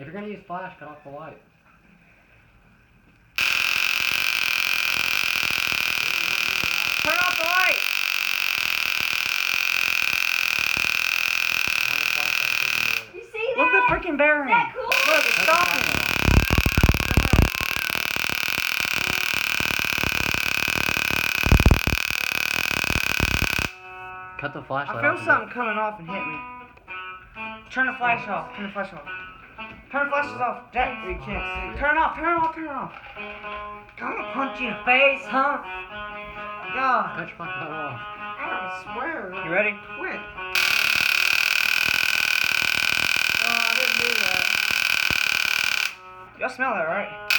If you're gonna use flash, cut off the light. Turn off the light! You see that? Look at the freaking bearing! Is that cool? Look, it's stopping! Cut the flashlight I feel off. something coming off and hit me. Turn the flash off. Turn the flash off. Turn the flashes off. Jack, you can't see. Turn it off. Turn it off. Turn it off. I'm gonna punch you in the face, huh? God. Cut your fucking head off. I swear. You ready? Quit. Oh, I didn't do that. Y'all smell that, right?